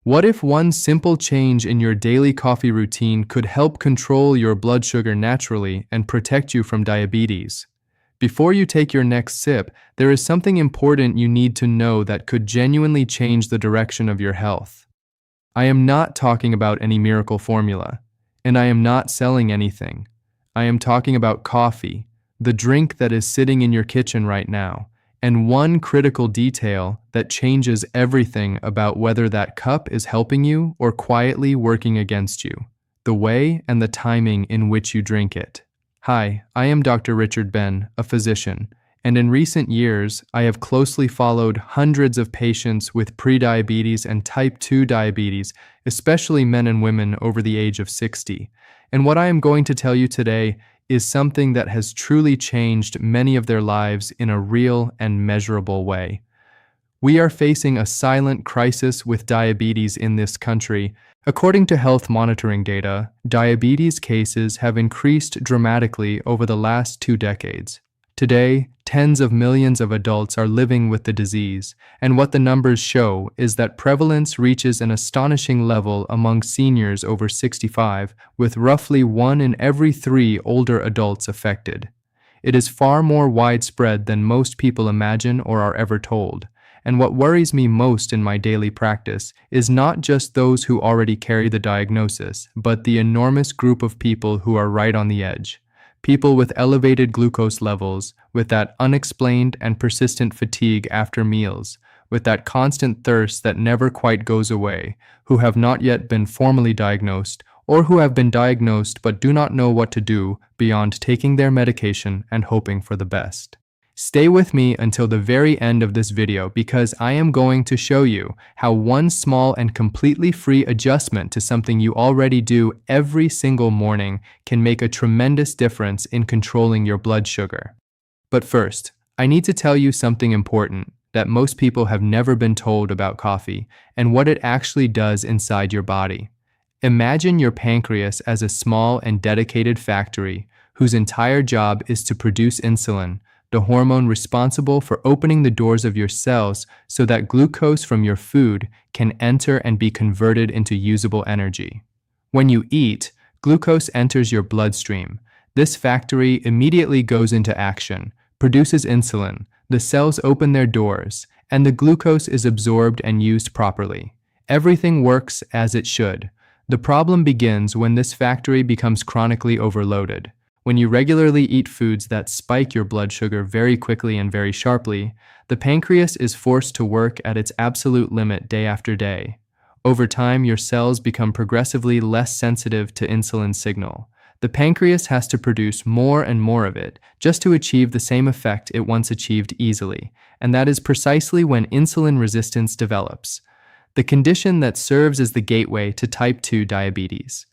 What if one simple change in your daily coffee routine could help control your blood sugar naturally and protect you from diabetes? Before you take your next sip, there is something important you need to know that could genuinely change the direction of your health. I am not talking about any miracle formula, and I am not selling anything. I am talking about coffee, the drink that is sitting in your kitchen right now, and one critical detail that changes everything about whether that cup is helping you or quietly working against you: the way and the timing in which you drink it. Hi, I am Dr. Richard Ben, a physician, and in recent years, I have closely followed hundreds of patients with prediabetes and type 2 diabetes, especially men and women over the age of 60. And what I am going to tell you today is something that has truly changed many of their lives in a real and measurable way. We are facing a silent crisis with diabetes in this country. According to health monitoring data, diabetes cases have increased dramatically over the last 2 decades. Today, tens of millions of adults are living with the disease, and what the numbers show is that prevalence reaches an astonishing level among seniors over 65, with roughly 1 in every 3 older adults affected. It is far more widespread than most people imagine or are ever told. And what worries me most in my daily practice is not just those who already carry the diagnosis, but the enormous group of people who are right on the edge. People with elevated glucose levels, with that unexplained and persistent fatigue after meals, with that constant thirst that never quite goes away, who have not yet been formally diagnosed, or who have been diagnosed but do not know what to do beyond taking their medication and hoping for the best. Stay with me until the very end of this video because I am going to show you how one small and completely free adjustment to something you already do every single morning can make a tremendous difference in controlling your blood sugar. But first, I need to tell you something important that most people have never been told about coffee and what it actually does inside your body. Imagine your pancreas as a small and dedicated factory whose entire job is to produce insulin, the hormone responsible for opening the doors of your cells so that glucose from your food can enter and be converted into usable energy. When you eat, glucose enters your bloodstream. This factory immediately goes into action, produces insulin, the cells open their doors, and the glucose is absorbed and used properly. Everything works as it should. The problem begins when this factory becomes chronically overloaded. When you regularly eat foods that spike your blood sugar very quickly and very sharply, the pancreas is forced to work at its absolute limit day after day. Over time, your cells become progressively less sensitive to insulin signal. The pancreas has to produce more and more of it just to achieve the same effect it once achieved easily, and that is precisely when insulin resistance develops, the condition that serves as the gateway to type 2 diabetes.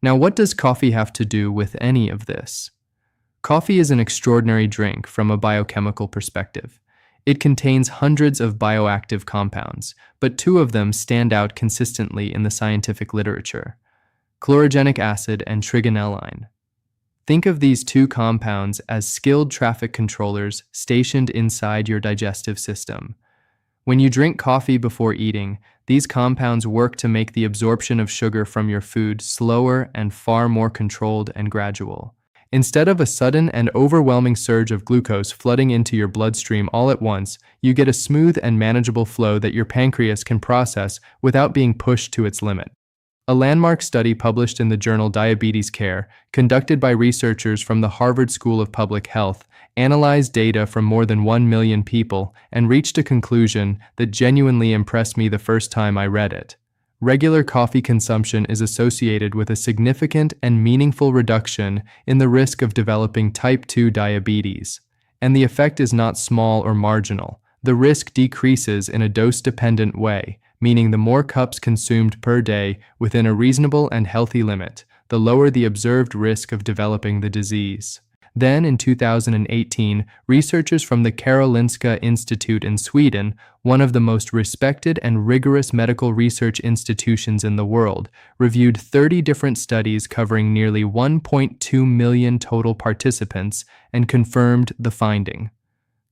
Now, what does coffee have to do with any of this? Coffee is an extraordinary drink from a biochemical perspective. It contains hundreds of bioactive compounds, but 2 of them stand out consistently in the scientific literature: chlorogenic acid and trigonelline. Think of these 2 compounds as skilled traffic controllers stationed inside your digestive system. When you drink coffee before eating, these compounds work to make the absorption of sugar from your food slower and far more controlled and gradual. Instead of a sudden and overwhelming surge of glucose flooding into your bloodstream all at once, you get a smooth and manageable flow that your pancreas can process without being pushed to its limit. A landmark study published in the journal Diabetes Care, conducted by researchers from the Harvard School of Public Health, analyzed data from more than 1 million people and reached a conclusion that genuinely impressed me the first time I read it. Regular coffee consumption is associated with a significant and meaningful reduction in the risk of developing type 2 diabetes. And the effect is not small or marginal. The risk decreases in a dose-dependent way, meaning the more cups consumed per day within a reasonable and healthy limit, the lower the observed risk of developing the disease. Then, in 2018, researchers from the Karolinska Institute in Sweden, one of the most respected and rigorous medical research institutions in the world, reviewed 30 different studies covering nearly 1.2 million total participants and confirmed the finding.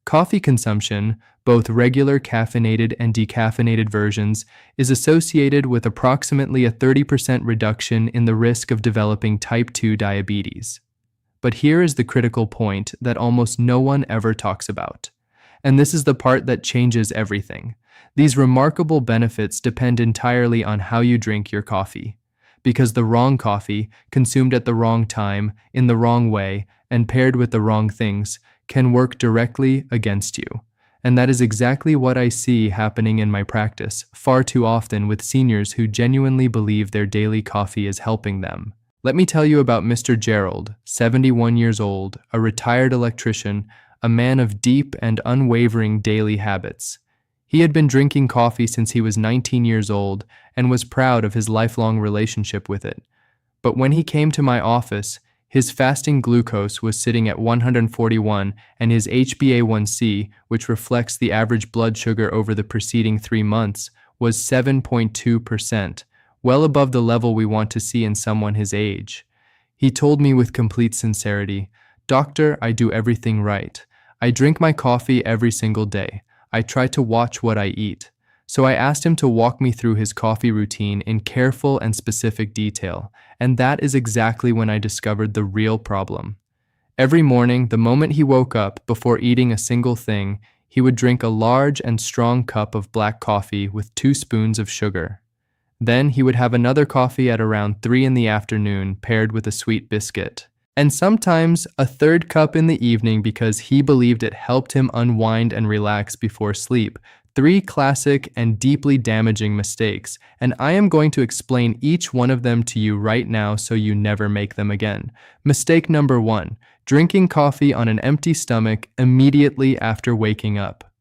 Coffee consumption, both regular caffeinated and decaffeinated versions, is associated with approximately a 30% reduction in the risk of developing type 2 diabetes. But here is the critical point that almost no one ever talks about. And this is the part that changes everything. These remarkable benefits depend entirely on how you drink your coffee. Because the wrong coffee, consumed at the wrong time, in the wrong way, and paired with the wrong things, can work directly against you. And that is exactly what I see happening in my practice far too often with seniors who genuinely believe their daily coffee is helping them. Let me tell you about Mr. Gerald, 71 years old, a retired electrician, a man of deep and unwavering daily habits. He had been drinking coffee since he was 19 years old and was proud of his lifelong relationship with it. But when he came to my office, his fasting glucose was sitting at 141 and his HbA1c, which reflects the average blood sugar over the preceding 3 months, was 7.2%, well above the level we want to see in someone his age. He told me with complete sincerity, "Doctor, I do everything right. I drink my coffee every single day. I try to watch what I eat." So I asked him to walk me through his coffee routine in careful and specific detail, and that is exactly when I discovered the real problem. Every morning, the moment he woke up, before eating a single thing, he would drink a large and strong cup of black coffee with 2 spoons of sugar. Then he would have another coffee at around 3 in the afternoon, paired with a sweet biscuit. And sometimes a third cup in the evening because he believed it helped him unwind and relax before sleep. 3 classic and deeply damaging mistakes, and I am going to explain each one of them to you right now so you never make them again. Mistake number 1, drinking coffee on an empty stomach immediately after waking up.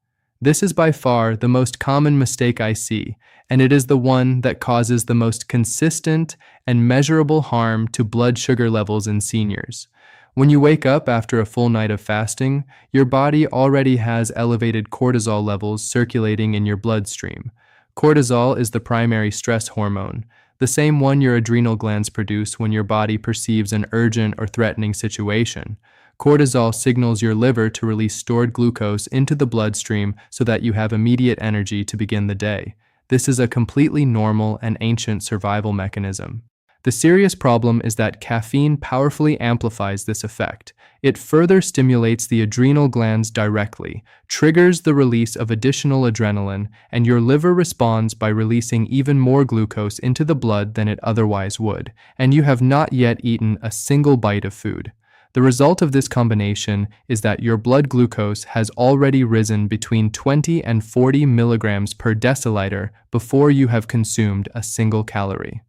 This is by far the most common mistake I see, and it is the one that causes the most consistent and measurable harm to blood sugar levels in seniors. When you wake up after a full night of fasting, your body already has elevated cortisol levels circulating in your bloodstream. Cortisol is the primary stress hormone, the same one your adrenal glands produce when your body perceives an urgent or threatening situation. Cortisol signals your liver to release stored glucose into the bloodstream so that you have immediate energy to begin the day. This is a completely normal and ancient survival mechanism. The serious problem is that caffeine powerfully amplifies this effect. It further stimulates the adrenal glands directly, triggers the release of additional adrenaline, and your liver responds by releasing even more glucose into the blood than it otherwise would, and you have not yet eaten a single bite of food. The result of this combination is that your blood glucose has already risen between 20 and 40 milligrams per deciliter before you have consumed a single calorie.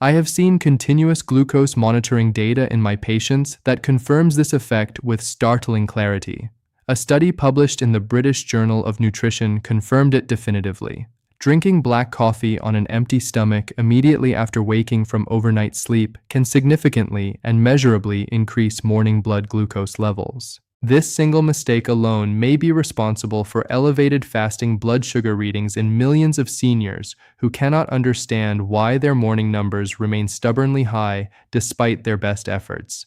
I have seen continuous glucose monitoring data in my patients that confirms this effect with startling clarity. A study published in the British Journal of Nutrition confirmed it definitively. Drinking black coffee on an empty stomach immediately after waking from overnight sleep can significantly and measurably increase morning blood glucose levels. This single mistake alone may be responsible for elevated fasting blood sugar readings in millions of seniors who cannot understand why their morning numbers remain stubbornly high despite their best efforts.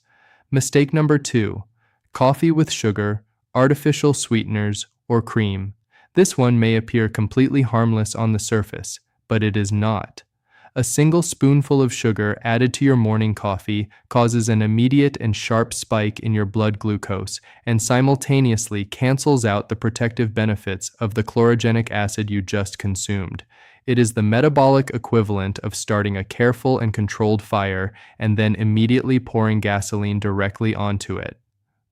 Mistake number 2, coffee with sugar, artificial sweeteners, or cream. This one may appear completely harmless on the surface, but it is not. A single spoonful of sugar added to your morning coffee causes an immediate and sharp spike in your blood glucose and simultaneously cancels out the protective benefits of the chlorogenic acid you just consumed. It is the metabolic equivalent of starting a careful and controlled fire and then immediately pouring gasoline directly onto it.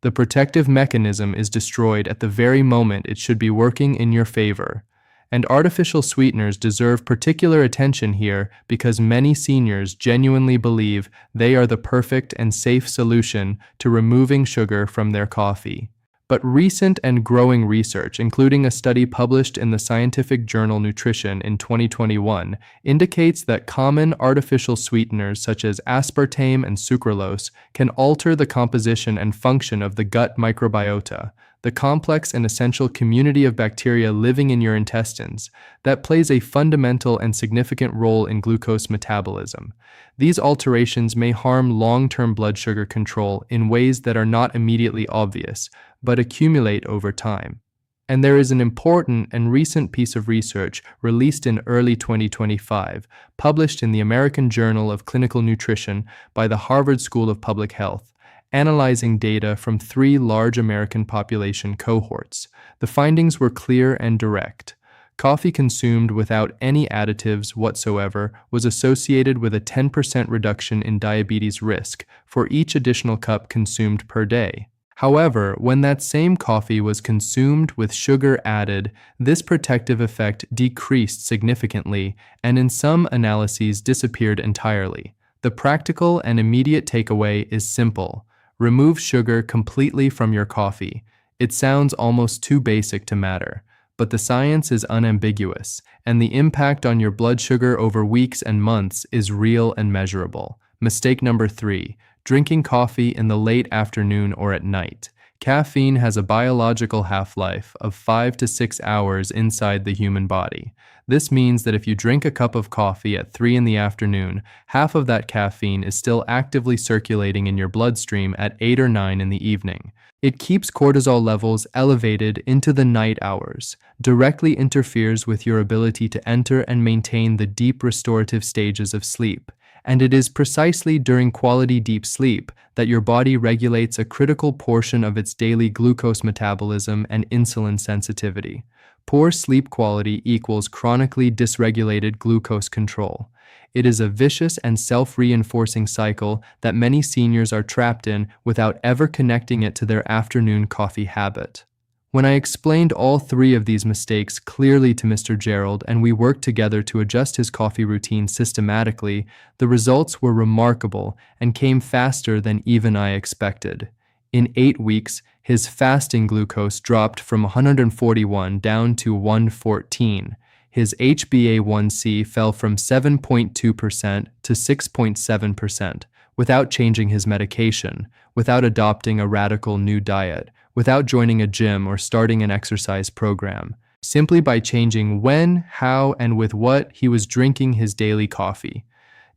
The protective mechanism is destroyed at the very moment it should be working in your favor. And artificial sweeteners deserve particular attention here because many seniors genuinely believe they are the perfect and safe solution to removing sugar from their coffee. But recent and growing research, including a study published in the scientific journal Nutrition in 2021, indicates that common artificial sweeteners such as aspartame and sucralose can alter the composition and function of the gut microbiota, the complex and essential community of bacteria living in your intestines that plays a fundamental and significant role in glucose metabolism. These alterations may harm long-term blood sugar control in ways that are not immediately obvious, but accumulate over time. And there is an important and recent piece of research released in early 2025, published in the American Journal of Clinical Nutrition by the Harvard School of Public Health, analyzing data from 3 large American population cohorts. The findings were clear and direct. Coffee consumed without any additives whatsoever was associated with a 10% reduction in diabetes risk for each additional cup consumed per day. However, when that same coffee was consumed with sugar added, this protective effect decreased significantly and in some analyses disappeared entirely. The practical and immediate takeaway is simple. Remove sugar completely from your coffee. It sounds almost too basic to matter, but the science is unambiguous, and the impact on your blood sugar over weeks and months is real and measurable. Mistake number 3. Drinking coffee in the late afternoon or at night. Caffeine has a biological half-life of 5 to 6 hours inside the human body. This means that if you drink a cup of coffee at 3 in the afternoon, half of that caffeine is still actively circulating in your bloodstream at 8 or 9 in the evening. It keeps cortisol levels elevated into the night hours, directly interferes with your ability to enter and maintain the deep restorative stages of sleep. And it is precisely during quality deep sleep that your body regulates a critical portion of its daily glucose metabolism and insulin sensitivity. Poor sleep quality equals chronically dysregulated glucose control. It is a vicious and self-reinforcing cycle that many seniors are trapped in without ever connecting it to their afternoon coffee habit. When I explained all 3 of these mistakes clearly to Mr. Gerald and we worked together to adjust his coffee routine systematically, the results were remarkable and came faster than even I expected. In 8 weeks, his fasting glucose dropped from 141 down to 114. His HbA1c fell from 7.2% to 6.7% without changing his medication, without adopting a radical new diet, without joining a gym or starting an exercise program, simply by changing when, how, and with what he was drinking his daily coffee.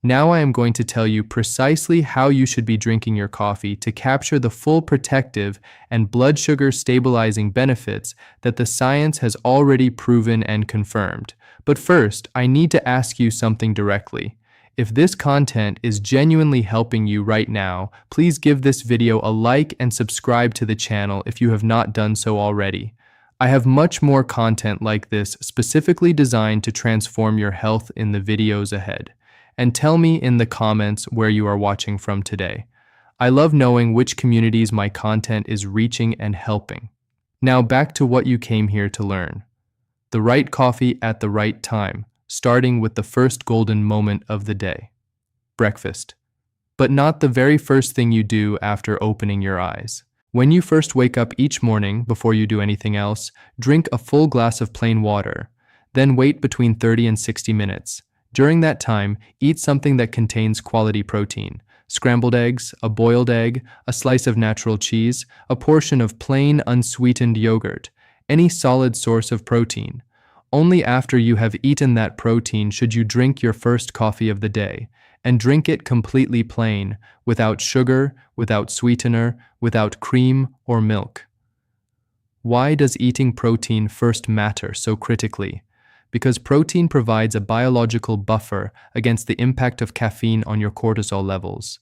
Now I am going to tell you precisely how you should be drinking your coffee to capture the full protective and blood sugar stabilizing benefits that the science has already proven and confirmed. But first, I need to ask you something directly. If this content is genuinely helping you right now, please give this video a like and subscribe to the channel if you have not done so already. I have much more content like this specifically designed to transform your health in the videos ahead. And tell me in the comments where you are watching from today. I love knowing which communities my content is reaching and helping. Now back to what you came here to learn. The right coffee at the right time, starting with the first golden moment of the day. Breakfast. But not the very first thing you do after opening your eyes. When you first wake up each morning, before you do anything else, drink a full glass of plain water. Then wait between 30 and 60 minutes. During that time, eat something that contains quality protein. Scrambled eggs, a boiled egg, a slice of natural cheese, a portion of plain unsweetened yogurt, any solid source of protein. Only after you have eaten that protein should you drink your first coffee of the day, and drink it completely plain, without sugar, without sweetener, without cream or milk. Why does eating protein first matter so critically? Because protein provides a biological buffer against the impact of caffeine on your cortisol levels.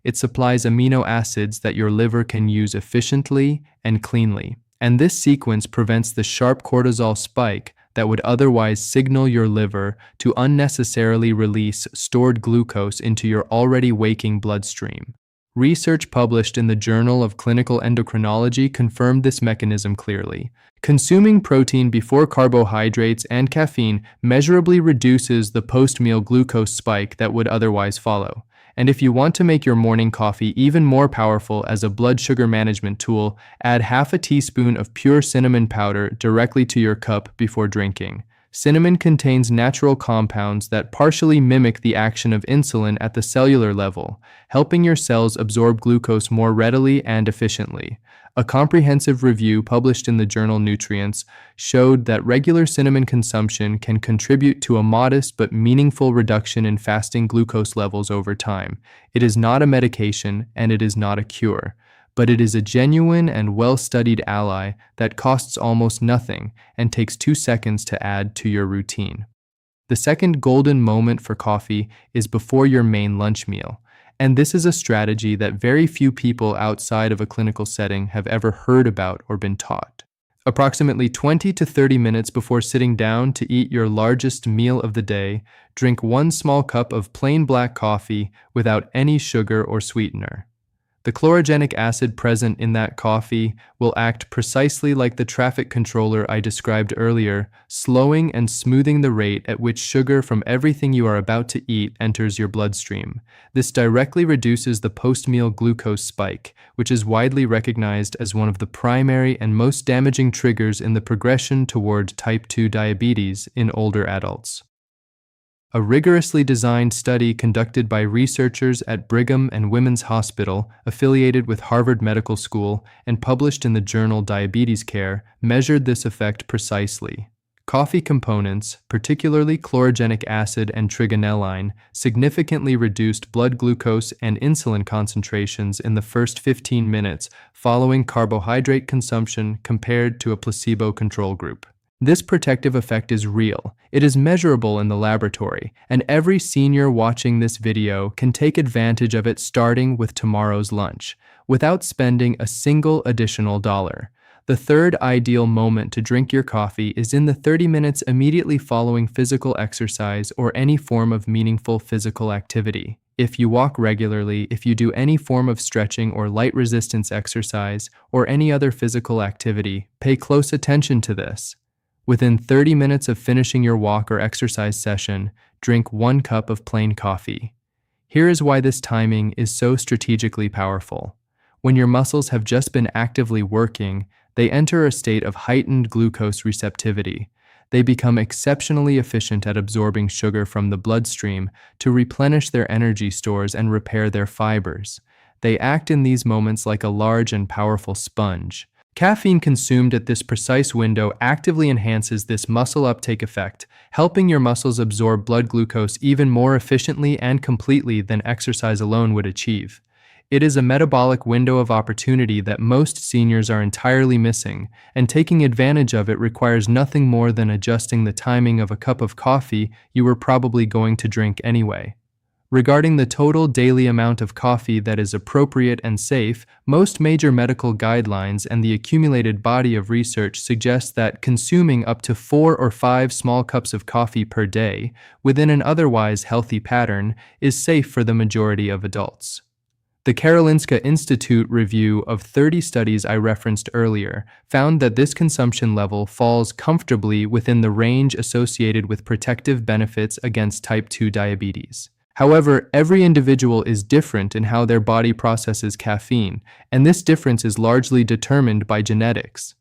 It supplies amino acids that your liver can use efficiently and cleanly, and this sequence prevents the sharp cortisol spike that would otherwise signal your liver to unnecessarily release stored glucose into your already waking bloodstream. Research published in the Journal of Clinical Endocrinology confirmed this mechanism clearly. Consuming protein before carbohydrates and caffeine measurably reduces the post-meal glucose spike that would otherwise follow. And if you want to make your morning coffee even more powerful as a blood sugar management tool, add half a teaspoon of pure cinnamon powder directly to your cup before drinking. Cinnamon contains natural compounds that partially mimic the action of insulin at the cellular level, helping your cells absorb glucose more readily and efficiently. A comprehensive review published in the journal Nutrients showed that regular cinnamon consumption can contribute to a modest but meaningful reduction in fasting glucose levels over time. It is not a medication and it is not a cure, but it is a genuine and well-studied ally that costs almost nothing and takes 2 seconds to add to your routine. The second golden moment for coffee is before your main lunch meal, and this is a strategy that very few people outside of a clinical setting have ever heard about or been taught. Approximately 20 to 30 minutes before sitting down to eat your largest meal of the day, drink 1 small cup of plain black coffee without any sugar or sweetener. The chlorogenic acid present in that coffee will act precisely like the traffic controller I described earlier, slowing and smoothing the rate at which sugar from everything you are about to eat enters your bloodstream. This directly reduces the post-meal glucose spike, which is widely recognized as one of the primary and most damaging triggers in the progression toward type 2 diabetes in older adults. A rigorously designed study conducted by researchers at Brigham and Women's Hospital, affiliated with Harvard Medical School, and published in the journal Diabetes Care, measured this effect precisely. Coffee components, particularly chlorogenic acid and trigonelline, significantly reduced blood glucose and insulin concentrations in the first 15 minutes following carbohydrate consumption compared to a placebo control group. This protective effect is real, it is measurable in the laboratory, and every senior watching this video can take advantage of it starting with tomorrow's lunch, without spending a single additional dollar. The third ideal moment to drink your coffee is in the 30 minutes immediately following physical exercise or any form of meaningful physical activity. If you walk regularly, if you do any form of stretching or light resistance exercise, or any other physical activity, pay close attention to this. Within 30 minutes of finishing your walk or exercise session, drink 1 cup of plain coffee. Here is why this timing is so strategically powerful. When your muscles have just been actively working, they enter a state of heightened glucose receptivity. They become exceptionally efficient at absorbing sugar from the bloodstream to replenish their energy stores and repair their fibers. They act in these moments like a large and powerful sponge. Caffeine consumed at this precise window actively enhances this muscle uptake effect, helping your muscles absorb blood glucose even more efficiently and completely than exercise alone would achieve. It is a metabolic window of opportunity that most seniors are entirely missing, and taking advantage of it requires nothing more than adjusting the timing of a cup of coffee you were probably going to drink anyway. Regarding the total daily amount of coffee that is appropriate and safe, most major medical guidelines and the accumulated body of research suggest that consuming up to 4 or 5 small cups of coffee per day, within an otherwise healthy pattern, is safe for the majority of adults. The Karolinska Institute review of 30 studies I referenced earlier found that this consumption level falls comfortably within the range associated with protective benefits against type 2 diabetes. However, every individual is different in how their body processes caffeine, and this difference is largely determined by genetics.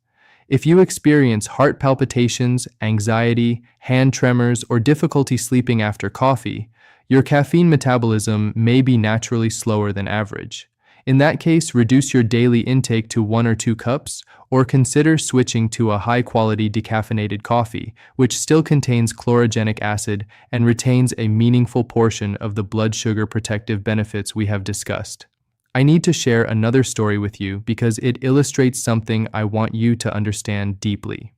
If you experience heart palpitations, anxiety, hand tremors, or difficulty sleeping after coffee, your caffeine metabolism may be naturally slower than average. In that case, reduce your daily intake to 1 or 2 cups, or consider switching to a high-quality decaffeinated coffee, which still contains chlorogenic acid and retains a meaningful portion of the blood sugar protective benefits we have discussed. I need to share another story with you because it illustrates something I want you to understand deeply.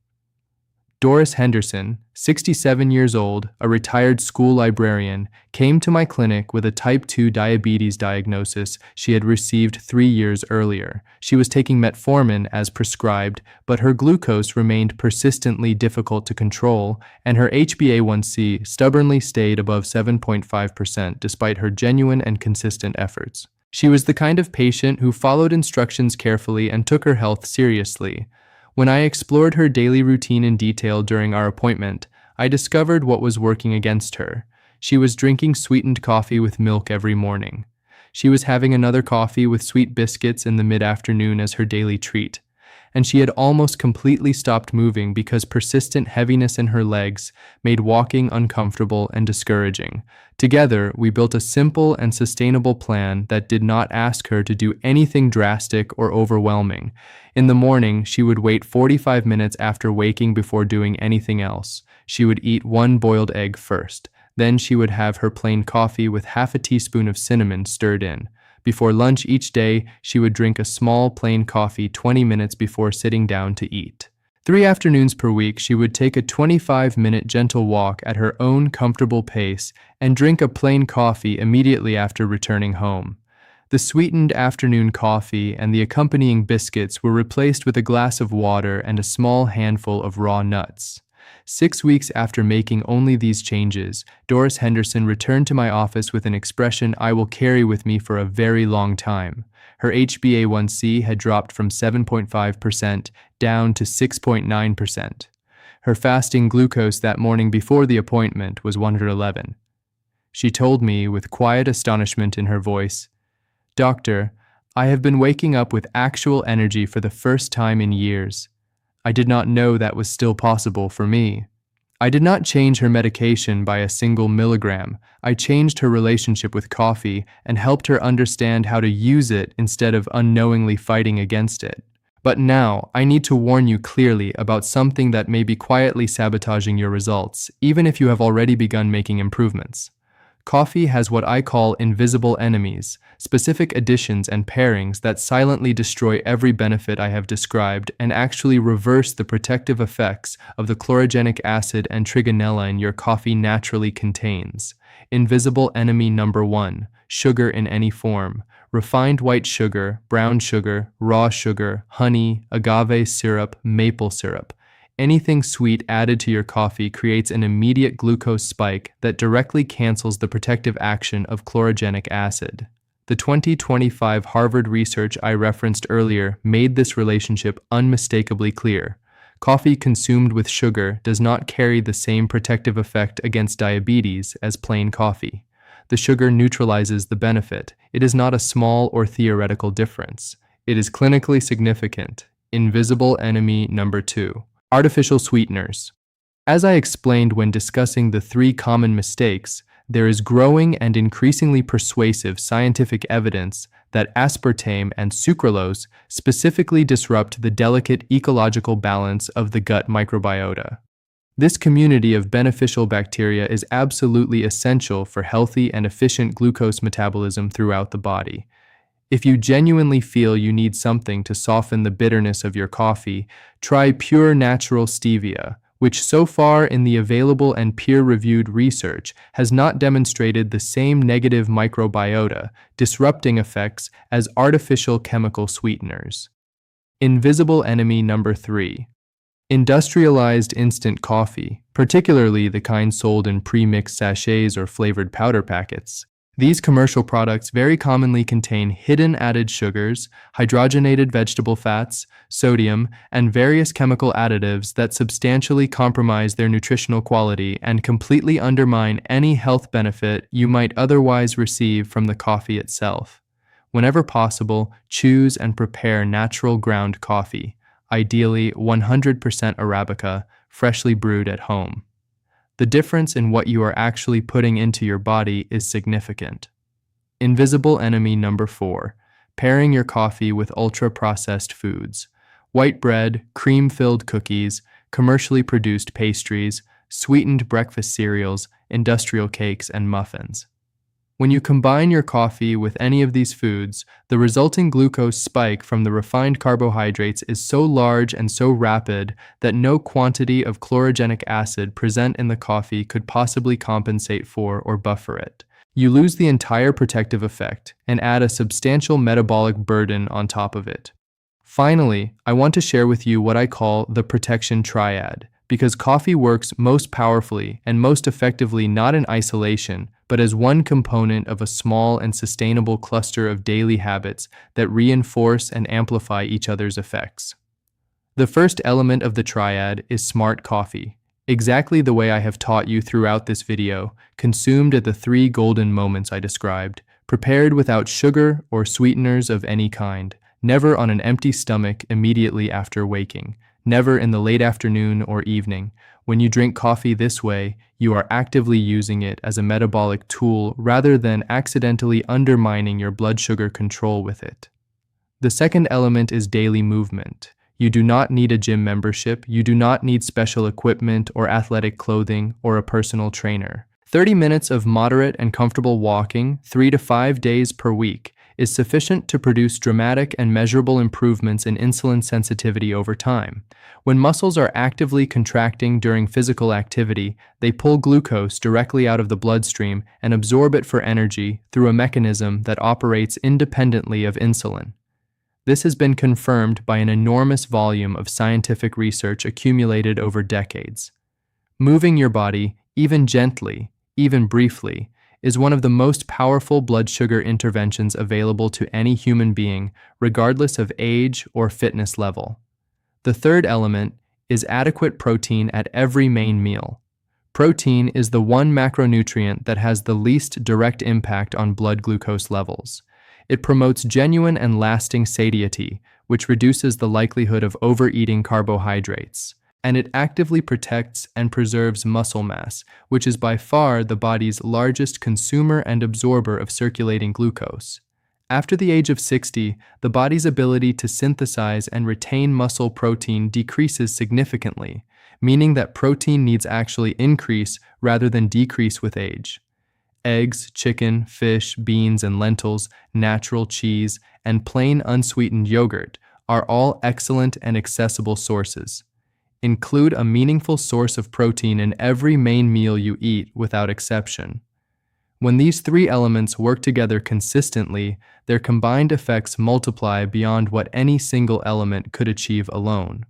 Doris Henderson, 67 years old, a retired school librarian, came to my clinic with a type 2 diabetes diagnosis she had received 3 years earlier. She was taking metformin as prescribed, but her glucose remained persistently difficult to control, and her HbA1c stubbornly stayed above 7.5% despite her genuine and consistent efforts. She was the kind of patient who followed instructions carefully and took her health seriously. When I explored her daily routine in detail during our appointment, I discovered what was working against her. She was drinking sweetened coffee with milk every morning. She was having another coffee with sweet biscuits in the mid-afternoon as her daily treat. And she had almost completely stopped moving because persistent heaviness in her legs made walking uncomfortable and discouraging. Together, we built a simple and sustainable plan that did not ask her to do anything drastic or overwhelming. In the morning, she would wait 45 minutes after waking before doing anything else. She would eat 1 boiled egg first. Then she would have her plain coffee with half a teaspoon of cinnamon stirred in. Before lunch each day, she would drink a small plain coffee 20 minutes before sitting down to eat. 3 afternoons per week, she would take a 25-minute gentle walk at her own comfortable pace and drink a plain coffee immediately after returning home. The sweetened afternoon coffee and the accompanying biscuits were replaced with a glass of water and a small handful of raw nuts. 6 weeks after making only these changes, Doris Henderson returned to my office with an expression I will carry with me for a very long time. Her HbA1c had dropped from 7.5% down to 6.9%. Her fasting glucose that morning before the appointment was 111. She told me with quiet astonishment in her voice, "Doctor, I have been waking up with actual energy for the first time in years. I did not know that was still possible for me." I did not change her medication by a single milligram. I changed her relationship with coffee and helped her understand how to use it instead of unknowingly fighting against it. But now, I need to warn you clearly about something that may be quietly sabotaging your results, even if you have already begun making improvements. Coffee has what I call invisible enemies, specific additions and pairings that silently destroy every benefit I have described and actually reverse the protective effects of the chlorogenic acid and trigonelline your coffee naturally contains. Invisible enemy number 1, sugar in any form. Refined white sugar, brown sugar, raw sugar, honey, agave syrup, maple syrup. Anything sweet added to your coffee creates an immediate glucose spike that directly cancels the protective action of chlorogenic acid. The 2025 Harvard research I referenced earlier made this relationship unmistakably clear. Coffee consumed with sugar does not carry the same protective effect against diabetes as plain coffee. The sugar neutralizes the benefit. It is not a small or theoretical difference. It is clinically significant. Invisible enemy number 2. Artificial sweeteners. As I explained when discussing the 3 common mistakes, there is growing and increasingly persuasive scientific evidence that aspartame and sucralose specifically disrupt the delicate ecological balance of the gut microbiota. This community of beneficial bacteria is absolutely essential for healthy and efficient glucose metabolism throughout the body. If you genuinely feel you need something to soften the bitterness of your coffee, try pure natural stevia, which so far in the available and peer-reviewed research has not demonstrated the same negative microbiota disrupting effects as artificial chemical sweeteners. Invisible enemy number 3. Industrialized instant coffee, particularly the kind sold in pre-mixed sachets or flavored powder packets. These commercial products very commonly contain hidden added sugars, hydrogenated vegetable fats, sodium, and various chemical additives that substantially compromise their nutritional quality and completely undermine any health benefit you might otherwise receive from the coffee itself. Whenever possible, choose and prepare natural ground coffee, ideally 100% Arabica, freshly brewed at home. The difference in what you are actually putting into your body is significant. Invisible enemy number 4. Pairing your coffee with ultra-processed foods. White bread, cream-filled cookies, commercially produced pastries, sweetened breakfast cereals, industrial cakes, and muffins. When you combine your coffee with any of these foods, the resulting glucose spike from the refined carbohydrates is so large and so rapid that no quantity of chlorogenic acid present in the coffee could possibly compensate for or buffer it. You lose the entire protective effect and add a substantial metabolic burden on top of it. Finally, I want to share with you what I call the protection triad, because coffee works most powerfully and most effectively not in isolation, but as one component of a small and sustainable cluster of daily habits that reinforce and amplify each other's effects. The first element of the triad is smart coffee, exactly the way I have taught you throughout this video, consumed at the 3 golden moments I described, prepared without sugar or sweeteners of any kind, never on an empty stomach immediately after waking, never in the late afternoon or evening. When you drink coffee this way, you are actively using it as a metabolic tool rather than accidentally undermining your blood sugar control with it. The second element is daily movement. You do not need a gym membership, you do not need special equipment or athletic clothing or a personal trainer. 30 minutes of moderate and comfortable walking 3 to 5 days per week is sufficient to produce dramatic and measurable improvements in insulin sensitivity over time. When muscles are actively contracting during physical activity, they pull glucose directly out of the bloodstream and absorb it for energy through a mechanism that operates independently of insulin. This has been confirmed by an enormous volume of scientific research accumulated over decades. Moving your body, even gently, even briefly, is one of the most powerful blood sugar interventions available to any human being, regardless of age or fitness level. The third element is adequate protein at every main meal. Protein is the one macronutrient that has the least direct impact on blood glucose levels. It promotes genuine and lasting satiety, which reduces the likelihood of overeating carbohydrates. And it actively protects and preserves muscle mass, which is by far the body's largest consumer and absorber of circulating glucose. After the age of 60, the body's ability to synthesize and retain muscle protein decreases significantly, meaning that protein needs actually increase rather than decrease with age. Eggs, chicken, fish, beans, and lentils, natural cheese, and plain unsweetened yogurt are all excellent and accessible sources. Include a meaningful source of protein in every main meal you eat without exception. When these three elements work together consistently, their combined effects multiply beyond what any single element could achieve alone.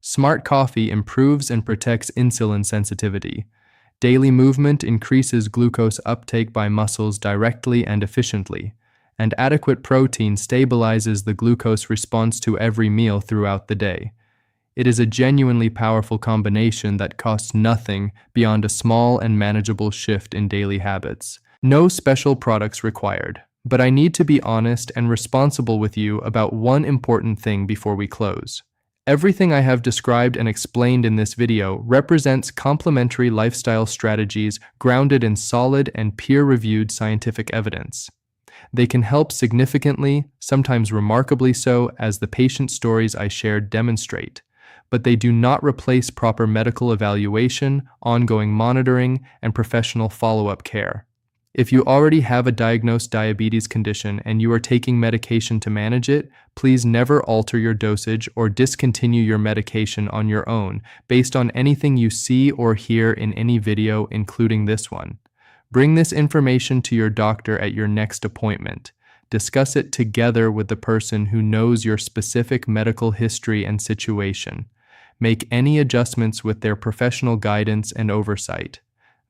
Smart coffee improves and protects insulin sensitivity. Daily movement increases glucose uptake by muscles directly and efficiently, and adequate protein stabilizes the glucose response to every meal throughout the day. It is a genuinely powerful combination that costs nothing beyond a small and manageable shift in daily habits. No special products required, but I need to be honest and responsible with you about one important thing before we close. Everything I have described and explained in this video represents complementary lifestyle strategies grounded in solid and peer-reviewed scientific evidence. They can help significantly, sometimes remarkably so, as the patient stories I shared demonstrate, but they do not replace proper medical evaluation, ongoing monitoring, and professional follow-up care. If you already have a diagnosed diabetes condition and you are taking medication to manage it, please never alter your dosage or discontinue your medication on your own based on anything you see or hear in any video, including this one. Bring this information to your doctor at your next appointment. Discuss it together with the person who knows your specific medical history and situation. Make any adjustments with their professional guidance and oversight.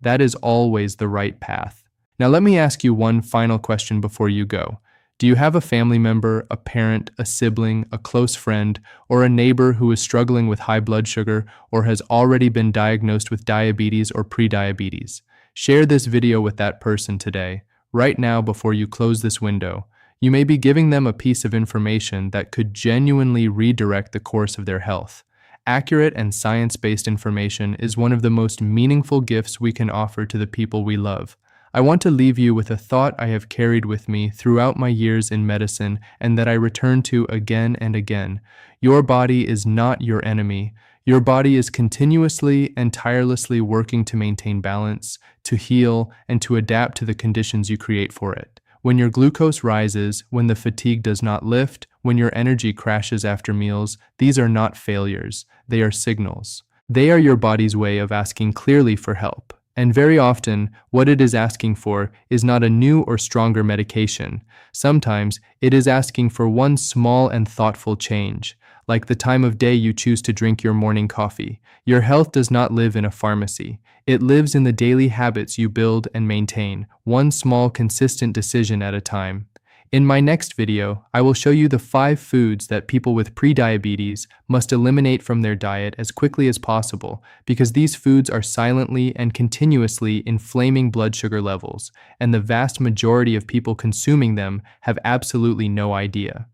That is always the right path. Now let me ask you one final question before you go. Do you have a family member, a parent, a sibling, a close friend, or a neighbor who is struggling with high blood sugar or has already been diagnosed with diabetes or prediabetes? Share this video with that person today, right now before you close this window. You may be giving them a piece of information that could genuinely redirect the course of their health. Accurate and science-based information is one of the most meaningful gifts we can offer to the people we love. I want to leave you with a thought I have carried with me throughout my years in medicine and that I return to again and again. Your body is not your enemy. Your body is continuously and tirelessly working to maintain balance, to heal, and to adapt to the conditions you create for it. When your glucose rises, when the fatigue does not lift, when your energy crashes after meals, these are not failures. They are signals. They are your body's way of asking clearly for help. And very often, what it is asking for is not a new or stronger medication. Sometimes, it is asking for one small and thoughtful change, like the time of day you choose to drink your morning coffee. Your health does not live in a pharmacy. It lives in the daily habits you build and maintain, one small, consistent decision at a time. In my next video, I will show you the 5 foods that people with prediabetes must eliminate from their diet as quickly as possible, because these foods are silently and continuously inflaming blood sugar levels, and the vast majority of people consuming them have absolutely no idea.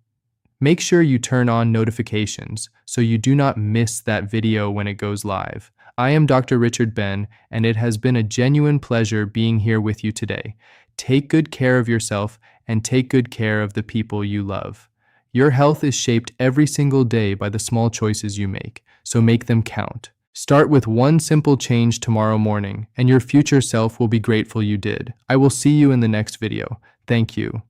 Make sure you turn on notifications so you do not miss that video when it goes live. I am Dr. Richard Ben, and it has been a genuine pleasure being here with you today. Take good care of yourself and take good care of the people you love. Your health is shaped every single day by the small choices you make, so make them count. Start with one simple change tomorrow morning, and your future self will be grateful you did. I will see you in the next video. Thank you.